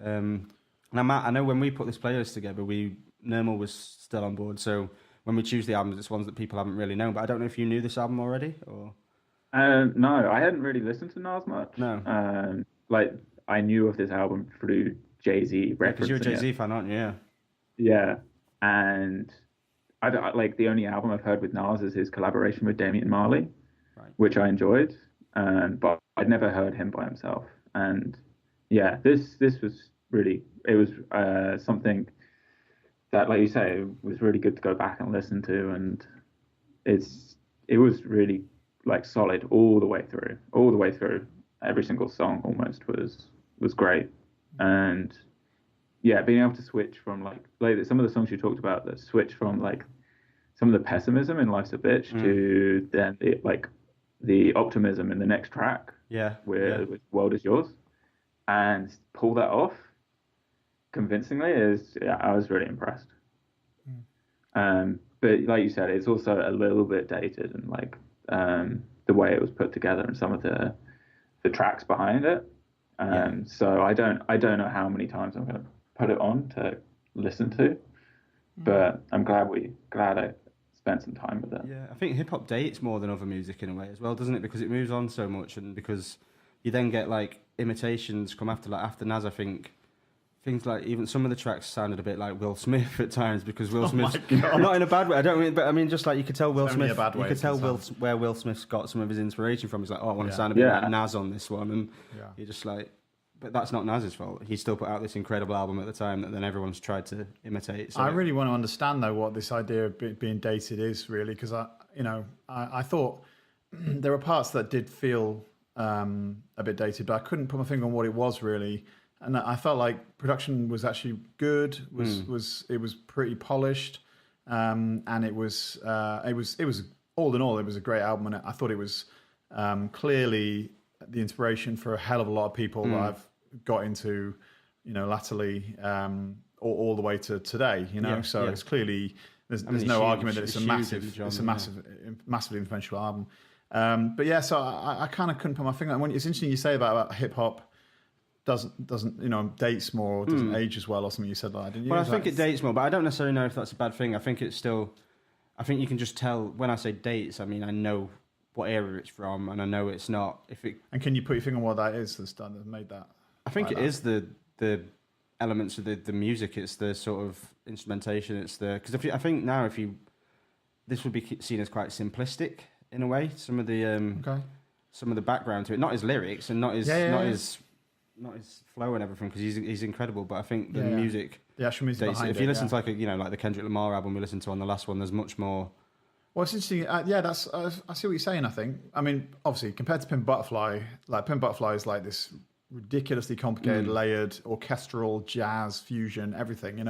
Now, Matt, I know when we put this playlist together, Nirmal was still on board, so when we choose the albums, it's ones that people haven't really known. But I don't know if you knew this album already, or... No, I hadn't really listened to Nas much. No. I knew of this album through Jay-Z referencing because you're a Jay-Z fan, aren't you? Yeah. and like the only album I've heard with Nas is his collaboration with Damian Marley, Right. which I enjoyed, but I'd never heard him by himself. And yeah, this was really, it was something that, like you say, it was really good to go back and listen to, and it was really like solid all the way through. Every single song almost was great, and yeah, being able to switch from like some of the songs you talked about that switch from like some of the pessimism in Life's a Bitch to then the optimism in the next track Yeah. with World Is Yours, and pull that off convincingly is, yeah, I was really impressed. But like you said, it's also a little bit dated, and like the way it was put together and some of the tracks behind it. So I don't know how many times I'm going to put it on to listen to, but I'm glad I spent some time with it. Yeah, I think hip hop dates more than other music in a way as well, doesn't it? Because it moves on so much, and because you then get like imitations come after, like after Nas. I think things like even some of the tracks sounded a bit like Will Smith at times, because Will Smith, not in a bad way. I don't mean, but I mean just like you could tell Will Smith. You could tell where Will Smith's got some of his inspiration from. He's like, oh, I want to sound a bit like Nas on this one, and you're just like, but that's not Nas's fault. He still put out this incredible album at the time that then everyone's tried to imitate. So I really want to understand though what this idea of being dated is really, because I thought there were parts that did feel a bit dated, but I couldn't put my finger on what it was really. And I felt like production was actually good. It was pretty polished, and it was all in all, it was a great album. And I thought it was clearly the inspiration for a hell of a lot of people that I've got into, latterly, all the way to today. It's clearly there's no argument that it's a massively influential album. But yeah, so I kind of couldn't put my finger on. It's interesting you say about hip hop doesn't dates more or doesn't age as well or something you said like that, didn't you? Well, I think it dates more, but I don't necessarily know if that's a bad thing. I think you can just tell when I say dates, I mean I know what era it's from, and I know it's not And can you put your finger on what that is that's made that? I think it is the elements of the music. It's the sort of instrumentation. It's because I think now this would be seen as quite simplistic in a way. Some of the background to it, not his lyrics and not his flow and everything, because he's incredible. But I think the music, the actual music behind if you listen to like like the Kendrick Lamar album we listened to on the last one, there's much more. Well, it's interesting. I see what you're saying. I mean, obviously, compared to Pimp Butterfly, Pimp Butterfly is like this ridiculously complicated, layered, orchestral, jazz, fusion, everything.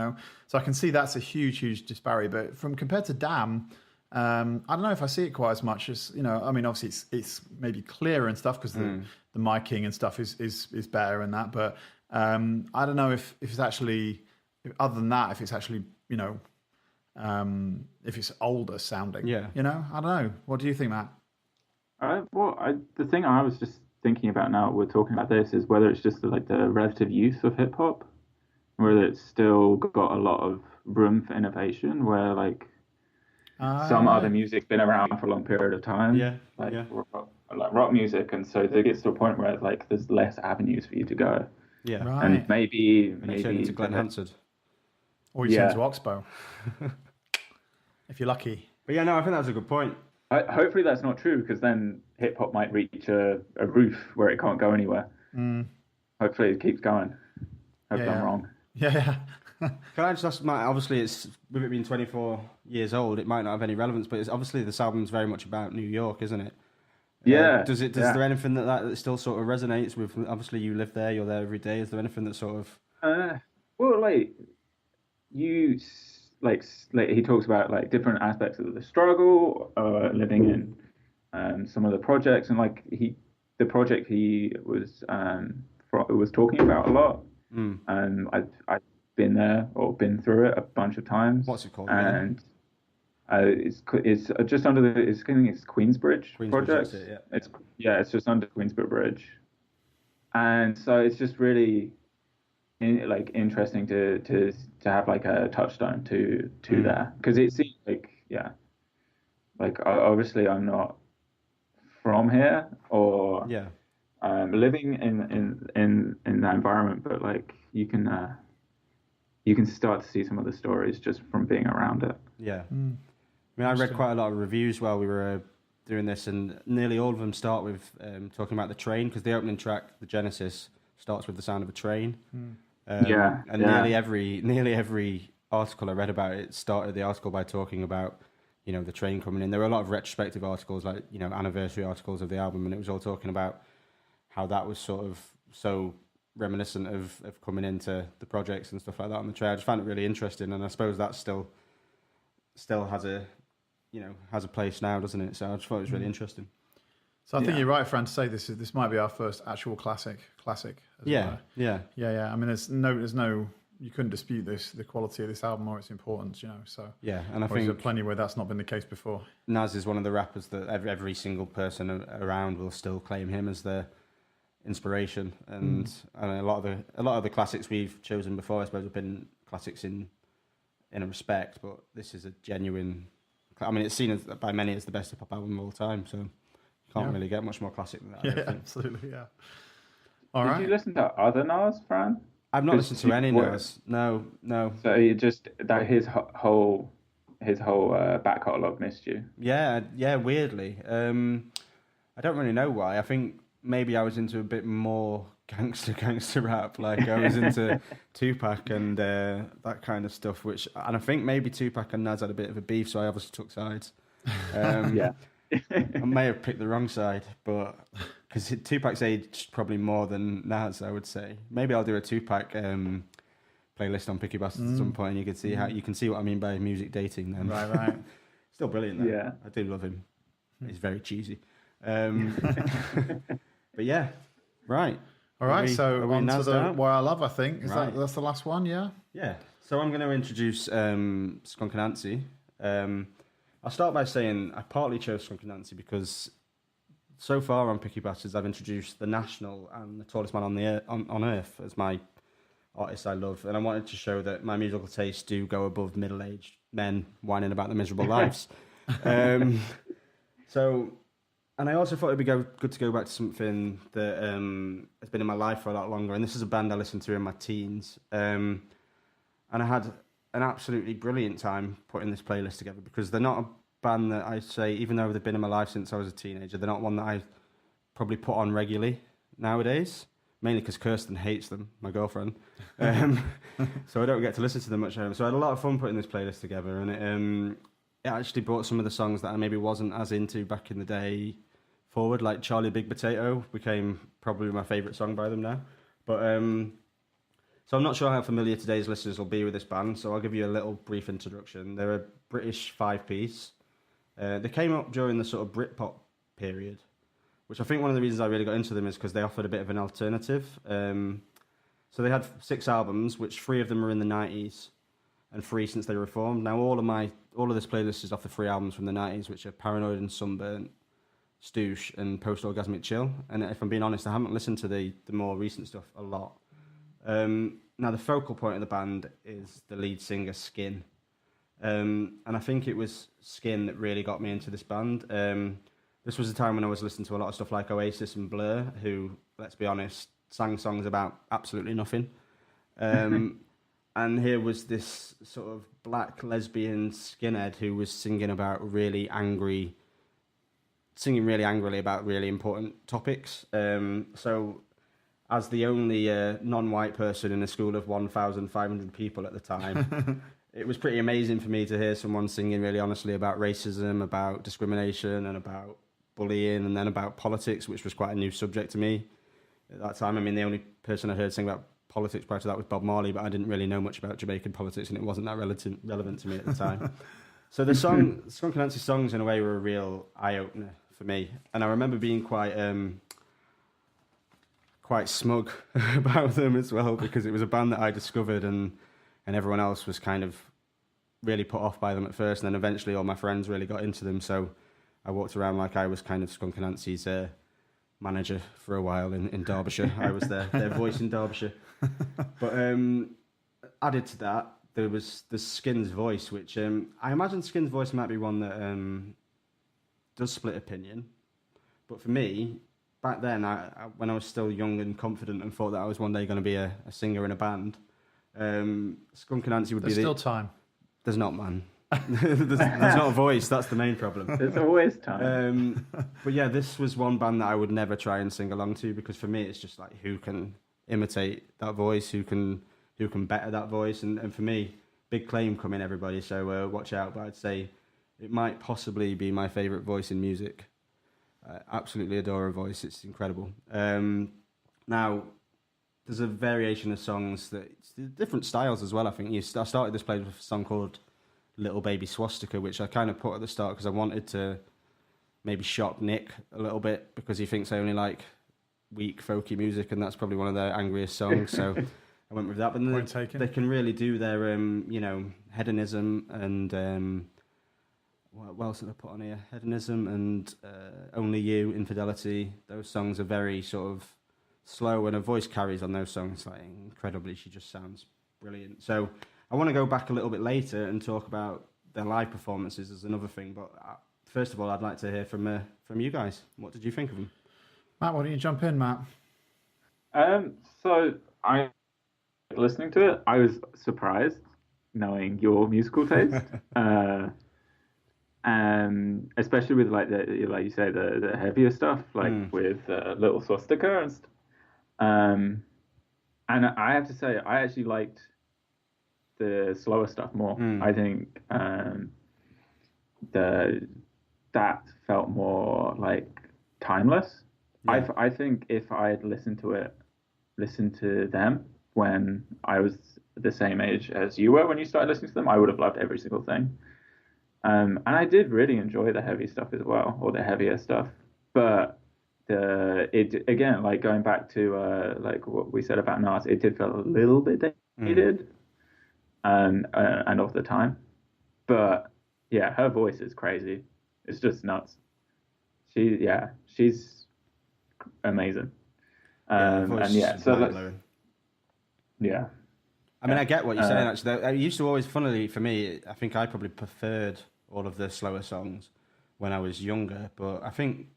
So I can see that's a huge disparity. But compared to Damn, I don't know if I see it quite as much as I mean, obviously, it's maybe clearer and stuff because the miking and stuff is better in that. But I don't know if it's actually, other than that, if it's actually if it's older sounding. I don't know. What do you think, Matt? The thing I was just thinking about now we're talking about this is whether it's just the relative youth of hip hop, whether it's still got a lot of room for innovation, where some other music's been around for a long period of time, rock music, and so it gets to a point where there's less avenues for you to go. Yeah, right. And maybe to Glen Hansard, or you turn to Oxbow, if you're lucky. But yeah, no, I think that's a good point. Hopefully that's not true, because then hip hop might reach a roof where it can't go anywhere. Hopefully it keeps going. Hopefully I'm wrong. Yeah. Can I just ask, Matt, obviously it's, with it being 24 years old, it might not have any relevance, but it's obviously this album's very much about New York, isn't it? Yeah. Does there anything that still sort of resonates with, obviously you live there, you're there every day, is there anything that sort of... he talks about different aspects of the struggle, living in some of the projects, and the project he was talking about a lot. I've been there or been through it a bunch of times. What's it called? And it's just under I think it's Queensbridge project. That's it, it's just under Queensbridge Bridge, and so it's just really interesting to have a touchstone to there, because it seems obviously I'm not from here or living in that environment, but you can you can start to see some of the stories just from being around it. Yeah. I mean, I read quite a lot of reviews while we were doing this, and nearly all of them start with talking about the train, because the opening track, the Genesis, starts with the sound of a train. And nearly every article I read about it started the article by talking about, you know, the train coming in. There were a lot of retrospective articles, like, you know, anniversary articles of the album, and it was all talking about how that was sort of so reminiscent of coming into the projects and stuff like that on the train. I just found it really interesting, and I suppose that still has a, you know, has a place now, doesn't it? So I just thought it was really interesting. So I think you're right, Fran, to say this might be our first actual classic. Yeah. I mean, there's no. You couldn't dispute the quality of this album or its importance, you know. So yeah, and I think there's plenty where that's not been the case before. Nas is one of the rappers that every single person around will still claim him as their inspiration, and a lot of the classics we've chosen before, I suppose, have been classics in a respect, but this is a genuine. I mean, it's seen by many as the best hip hop album of all time, so you can't really get much more classic than that. Yeah, absolutely, yeah. Did you listen to other Nas, Fran? I've not listened to any Nas. No. So you just that his whole back catalogue missed you. Yeah, weirdly. I don't really know why. I think maybe I was into a bit more gangster rap, like I was into Tupac and that kind of stuff. And I think maybe Tupac and Nas had a bit of a beef, so I obviously took sides. Yeah. I may have picked the wrong side, but because Tupac's aged probably more than Nas, I would say. Maybe I'll do a Tupac playlist on Picky Bastards at some point, and you can see what I mean by music dating. Then, right. Still brilliant, though. Yeah, I do love him. He's very cheesy. But yeah, right. All right, so on to the Why I Love, I think. That's the last one, yeah? Yeah. So I'm going to introduce Skunk Anansie. I'll start by saying I partly chose Skunk Anansie because so far on Picky Bastards I've introduced The National and The Tallest Man on Earth as my artists I love, and I wanted to show that my musical tastes do go above middle-aged men whining about their miserable lives. And I also thought it'd be good to go back to something that has been in my life for a lot longer. And this is a band I listened to in my teens. And I had an absolutely brilliant time putting this playlist together because they're not a band that I say, even though they've been in my life since I was a teenager, they're not one that I probably put on regularly nowadays. Mainly because Kirsten hates them, my girlfriend. So I don't get to listen to them much at home. So I had a lot of fun putting this playlist together. And it actually brought some of the songs that I maybe wasn't as into back in the day forward, like Charlie Big Potato became probably my favourite song by them now. But so I'm not sure how familiar today's listeners will be with this band, so I'll give you a little brief introduction. They're a British five-piece. They came up during the sort of Britpop period, which I think one of the reasons I really got into them is because they offered a bit of an alternative. So they had 6 albums, which 3 of them are in the 90s and 3 since they were reformed. Now all of this playlist is off the 3 albums from the 90s, which are Paranoid and Sunburnt, Stoosh and Post-Orgasmic Chill. And if I'm being honest, I haven't listened to the more recent stuff a lot. Now the focal point of the band is the lead singer, Skin. And I think it was Skin that really got me into this band. This was a time when I was listening to a lot of stuff like Oasis and Blur, who, let's be honest, sang songs about absolutely nothing. And here was this sort of black lesbian skinhead who was singing really angrily about really important topics. So as the only non-white person in a school of 1,500 people at the time, it was pretty amazing for me to hear someone singing really honestly about racism, about discrimination and about bullying, and then about politics, which was quite a new subject to me at that time. I mean, the only person I heard sing about politics prior to that was Bob Marley, but I didn't really know much about Jamaican politics and it wasn't that relevant to me at the time. So the song, Skunk Anansie songs in a way were a real eye-opener for me. And I remember being quite smug about them as well, because it was a band that I discovered and everyone else was kind of really put off by them at first, and then eventually all my friends really got into them. So I walked around like I was kind of Skunk Anansie's manager for a while in Derbyshire. I was their voice in Derbyshire. But added to that, there's Skin's voice, which I imagine Skin's voice might be one that does split opinion. But for me, back then, when I was still young and confident and thought that I was one day going to be a singer in a band, Skunk Anansie would There's be still time. There's not, man. there's not a voice. That's the main problem. There's always time. But yeah, this was one band that I would never try and sing along to, because for me it's just like, who can imitate that voice, who can better that voice, and for me, big claim coming, everybody, so watch out. But I'd say it might possibly be my favourite voice in music. Absolutely adore her voice, it's incredible. Now, there's a variation of songs that it's different styles as well. I think I started this playlist with a song called Little Baby Swastika, which I kind of put at the start because I wanted to maybe shock Nick a little bit, because he thinks I only like weak folky music, and that's probably one of their angriest songs. So I went with that. But they can really do their hedonism and what else did I put on here? Hedonism and Only You, Infidelity. Those songs are very sort of slow, and her voice carries on those songs like incredibly. She just sounds brilliant. So I want to go back a little bit later and talk about their live performances as another thing. But first of all, I'd like to hear from you guys. What did you think of them? Matt, why don't you jump in, Matt? So I, listening to it, I was surprised knowing your musical taste. Especially with like you say the heavier stuff, like with Little Swastika and I have to say I actually liked the slower stuff more. I think that felt more like timeless. Yeah. I think if I had listened to them when I was the same age as you were when you started listening to them, I would have loved every single thing. And I did really enjoy the heavy stuff as well, or the heavier stuff. But it again, like going back to like what we said about Nas, it did feel a little bit dated and of the time. But yeah, her voice is crazy. It's just nuts. She's amazing. And yeah, so yeah. I mean, I get what you're saying, actually. I used to always, funnily, for me, I think I probably preferred all of the slower songs when I was younger. But I think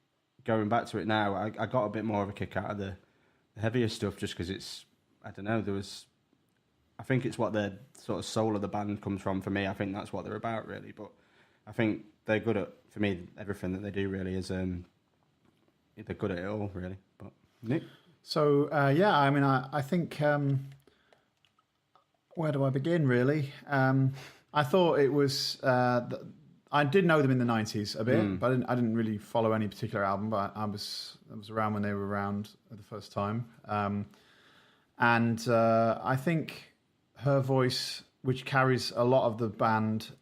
going back to it now, I got a bit more of a kick out of the heavier stuff, just because it's, I don't know, I think it's what the sort of soul of the band comes from for me. I think that's what they're about, really. But I think they're good at, for me, everything that they do really is, they're good at it all, really. But Nick? So, yeah, I mean, I think... where do I begin, really? I thought it was... I did know them in the 90s a bit, but I didn't really follow any particular album, but I was around when they were around the first time. And I think her voice, which carries a lot of the band,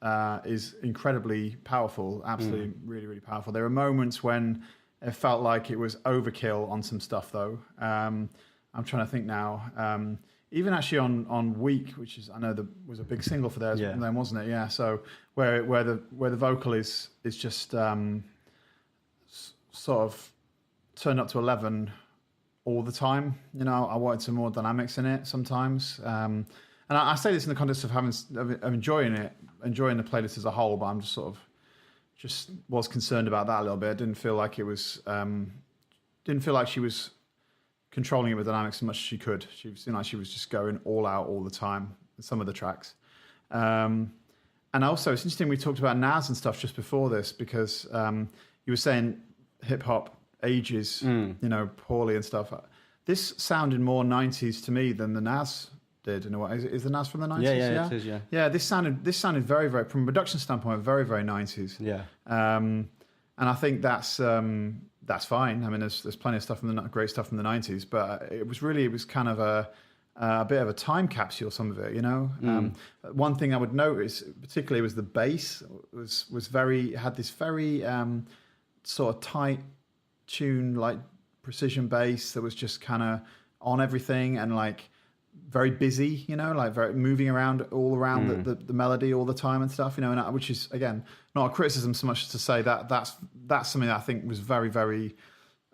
is incredibly powerful, absolutely really, really powerful. There are moments when it felt like it was overkill on some stuff, though. I'm trying to think now. Even actually on Weak, which is I know was a big single for theirs, then wasn't it? Yeah. So where the vocal is just sort of turned up to 11 all the time. You know, I wanted some more dynamics in it sometimes. And I say this in the context of enjoying the playlist as a whole, but I'm just sort of was concerned about that a little bit. I didn't feel like it was she was controlling it with dynamics as much as she could. She seemed like she was just going all out all the time in some of the tracks. And also, it's interesting, we talked about Nas and stuff just before this, because you were saying hip-hop ages, poorly and stuff. This sounded more 90s to me than the Nas did, in a way. Is the Nas from the 90s? Yeah, it is, yeah. Yeah, this sounded very, very, from a production standpoint, very, very 90s. Yeah. And I think that's fine. I mean, there's plenty of stuff great stuff from the 90s, but it was kind of a bit of a time capsule, some of it, you know. One thing I would notice, particularly, was the bass had this very sort of tight tune, like precision bass that was just kind of on everything and like very busy, you know, like very moving around all around the melody all the time and stuff, you know, and which is, again, not a criticism so much as to say that's something that I think was very, very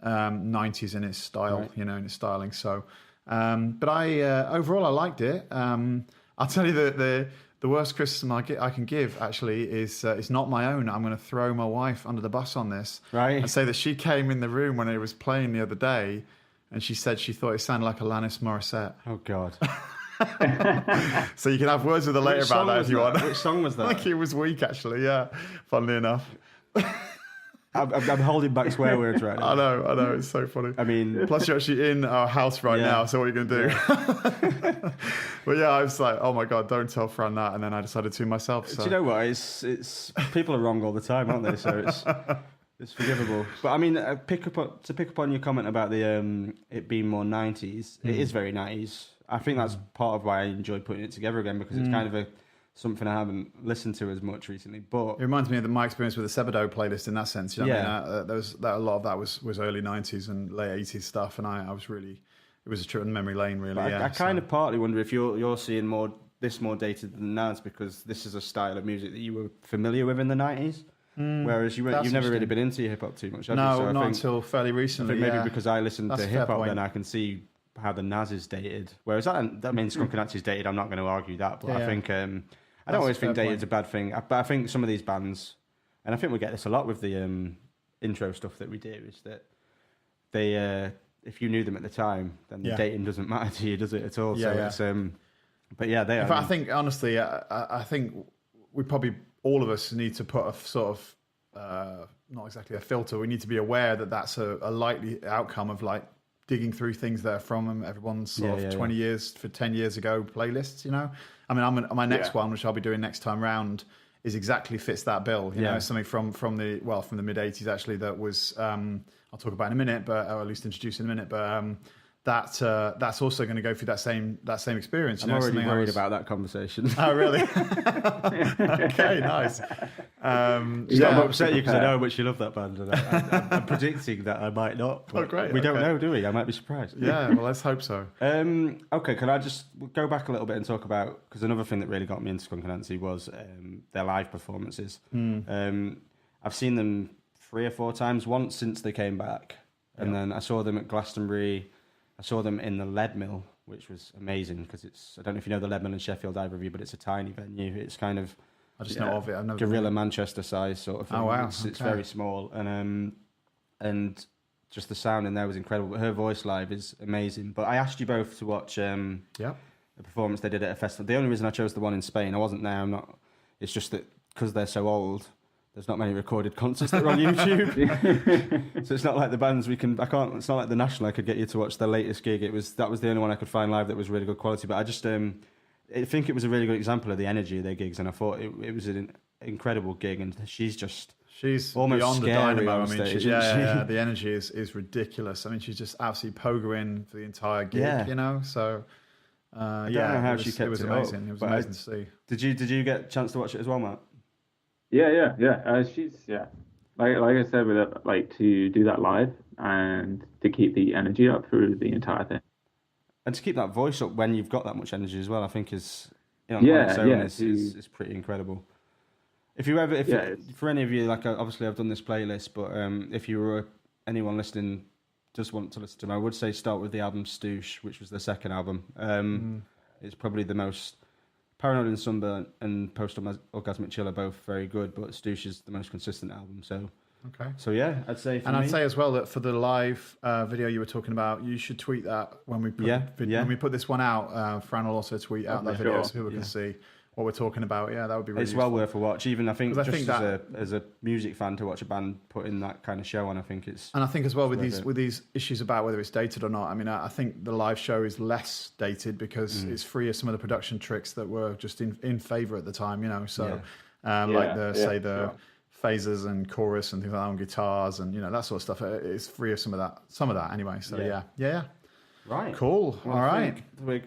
90s in its style, right. You know, in its styling. So, but overall I liked it. I'll tell you the worst criticism I can give actually is it's not my own. I'm going to throw my wife under the bus on this, right? And say that she came in the room when it was playing the other day, and she said she thought it sounded like Alanis Morissette. Oh God! So you can have words with her later about that if you want. Which song was that? I think it was Weak, actually, yeah. Funnily enough. I'm holding back swear words right now. I know, it's so funny. I mean... Plus, you're actually in our house right now, so what are you going to do? Yeah. But yeah, I was like, oh my God, don't tell Fran that. And then I decided to myself. So. Do you know what? It's people are wrong all the time, aren't they? So it's forgivable. But I mean, to pick up on your comment about the it being more 90s, it is very 90s. I think that's part of why I enjoyed putting it together again, because it's kind of something I haven't listened to as much recently. But it reminds me of my experience with the Sebadoh playlist in that sense. You know what I mean? A lot of that was early 90s and late 80s stuff, and I was really, it was a trip on memory lane, really. I kind of partly wonder if you're seeing more dated than Naz, because this is a style of music that you were familiar with in the 90s. Whereas you've never really been into hip hop too much, have you? So not until fairly recently. I think maybe because I listened to hip hop, then I can see how the Naz is dated. Whereas that means Skunk Anansie is dated. I'm not going to argue that, but I think I don't always think dated's a bad thing. But I think some of these bands, and I think we get this a lot with the intro stuff that we do, is that they if you knew them at the time, then the dating doesn't matter to you, does it at all? It's but yeah, they are. I think honestly, I think we probably all of us need to put a sort of not exactly a filter. We need to be aware that that's a likely outcome of like digging through things that are from everyone's sort of 20 years for 10 years ago playlists. You know, I mean, my next one, which I'll be doing next time round, is exactly fits that bill. You know, something from the mid 80s actually that was I'll talk about in a minute, but or at least introduce in a minute, but. That's also going to go through that same experience. I'm already worried about that conversation. Oh, really? Okay, nice. I'm upset you because I know how much you love that band, and I'm predicting that I might not. Oh, great. We don't know, do we? I might be surprised. Yeah, well, let's hope so. Okay, can I just go back a little bit and talk about, because another thing that really got me into Skunk Anansie was their live performances. I've seen them 3 or 4 times, once since they came back, and then I saw them at Glastonbury. I saw them in the Lead Mill, which was amazing because I don't know if you know the Lead Mill in Sheffield, either of you, but it's a tiny venue. It's kind of... I just know of it. I've never Guerrilla Manchester size sort of thing. Oh, wow. It's very small. And just the sound in there was incredible. But her voice live is amazing. But I asked you both to watch the performance they did at a festival. The only reason I chose the one in Spain, I wasn't there, it's just that because they're so old, there's not many recorded concerts that are on YouTube. So it's not like the bands it's not like the National I could get you to watch their latest gig. That was the only one I could find live that was really good quality. But I just I think it was a really good example of the energy of their gigs, and I thought it was an incredible gig, and she's almost beyond the dynamo. I mean, stage, the energy is ridiculous. I mean, she's just absolutely pogoing for the entire gig, you know. So I don't know how she kept it. It was amazing. It was amazing to see. Did you get a chance to watch it as well, Matt? Yeah. She's like I said, with it, like to do that live and to keep the energy up through the entire thing, and to keep that voice up when you've got that much energy as well, I think is is pretty incredible. For any of you, like obviously I've done this playlist, but if you were anyone listening, just want to listen to them, I would say start with the album Stoosh, which was their second album. It's probably the most. Paranoid and Sunburnt and Post Orgasmic Chill are both very good, but Stoosh is the most consistent album. So, I'd say. I'd say as well that for the live video you were talking about, you should tweet that when we put this one out. Fran will also tweet out that video so people can see what we're talking about. Yeah, that would be really useful. Well worth a watch. Even I think as a music fan to watch a band put in that kind of show on, I think it's. And I think as well with these issues about whether it's dated or not. I mean, I think the live show is less dated because it's free of some of the production tricks that were just in favour at the time. You know, so the phasers and chorus and things like that on guitars and that sort of stuff. It's free of some of that anyway. So yeah. Right. Cool. Well, all right.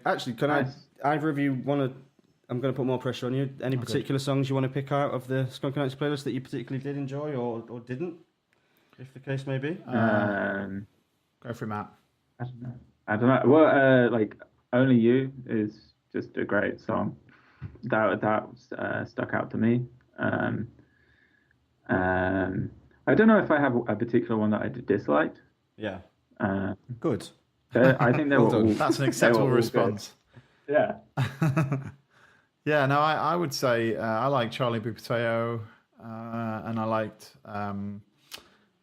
Actually, can either of you want to? I'm going to put more pressure on you. Any particular songs you want to pick out of the Skunk Anansie playlist that you particularly did enjoy or didn't, if the case may be? Go for it, Matt. I don't know. Well, like Only You is just a great song. That stuck out to me. I don't know if I have a particular one that I disliked. Yeah. Good. I think they were all. That's an acceptable response. Good. Yeah. Yeah, no, I would say I like Charlie Bupateo, and I liked,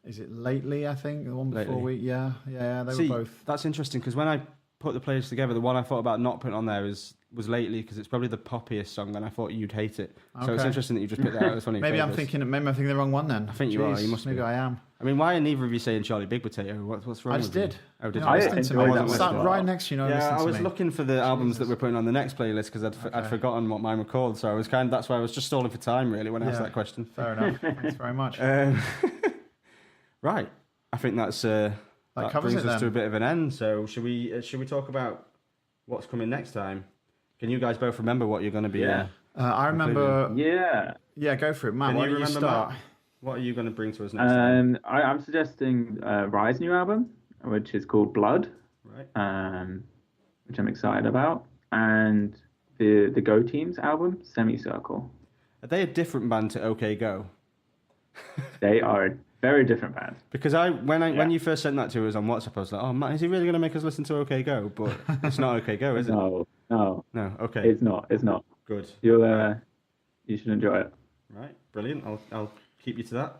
is it Lately, I think, the one before they were both. That's interesting, because when I put the playlist together, the one I thought about not putting on there was Lately, because it's probably the poppiest song, and I thought you'd hate it. So it's Okay. interesting that you just picked that out as one of your Maybe I'm favourites. thinking the wrong one then. I think you are. You must Maybe be. I am. I mean, why are neither of you saying Charlie Big Potato? What's wrong I with just did. you? Oh, did No, you? I listen to enjoyed me. that I one sat as well. right next to you. Yeah, I was me. looking for the albums that we're putting on the next playlist because I'd forgotten what mine were called. So I was that's why I was just stalling for time really when I asked that question. Fair enough. Thanks very much. Right, I think that covers brings it us to then. a bit of an end. So should we talk about what's coming next time? Can you guys both remember what you're going to be? Yeah. I remember. Yeah. Yeah, go for it, Matt. Can Why you don't you remember, start? Matt? What are you going to bring to us next time? I'm suggesting Rye's new album, which is called Blood, Right. which I'm excited about, and the Go Team's album, Semicircle. Are they a different band to OK Go? They are a very different band. Because when you first sent that to us on WhatsApp, I was like, oh, Matt, is he really going to make us listen to OK Go? But it's not OK Go, is it? No, No. Okay. it's not. It's not. Good. You should enjoy it. Right. Brilliant. I'll keep you to that.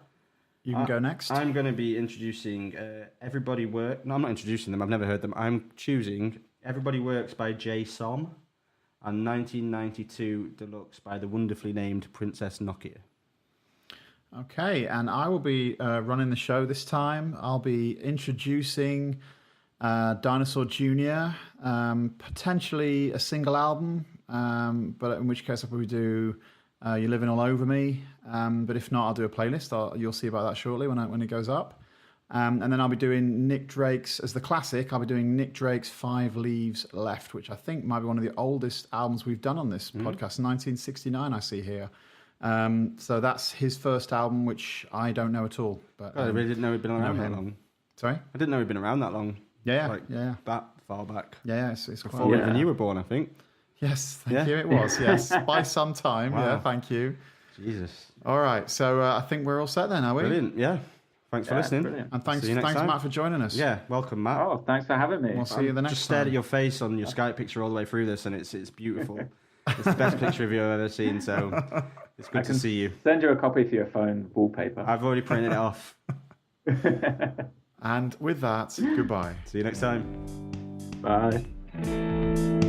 You can go next. I'm going to be introducing Everybody Work. No, I'm not introducing them. I've never heard them. I'm choosing Everybody Works by Jay Som and 1992 Deluxe by the wonderfully named Princess Nokia. Okay, and I will be running the show this time. I'll be introducing Dinosaur Jr., potentially a single album, but in which case I'll probably do You're Living All Over Me. But if not, I'll do a playlist. You'll see about that shortly when it goes up. And then I'll be doing Nick Drake's, as the classic, I'll be doing Nick Drake's 5 Leaves Left, which I think might be one of the oldest albums we've done on this podcast, 1969 I see here. So that's his first album, which I don't know at all. But I really didn't know he'd been around that long. Sorry? I didn't know he'd been around that long. Yeah. That far back. Yeah, it's quite... Before even you were born, I think. Yes, thank you. It was, yes. By some time. Wow. Yeah, thank you. Jesus. All right, so I think we're all set then, are we? Brilliant, yeah. Thanks for listening. Brilliant. And thanks, See you next time. Matt, for joining us. Yeah, welcome, Matt. Oh, thanks for having me. We'll see you the next Just stared time. at your face on your Skype picture all the way through this, and it's beautiful. It's the best picture of you I've ever seen, so it's good to see you. Send you a copy for your phone wallpaper. I've already printed it off. And with that, goodbye. See you next time. Bye.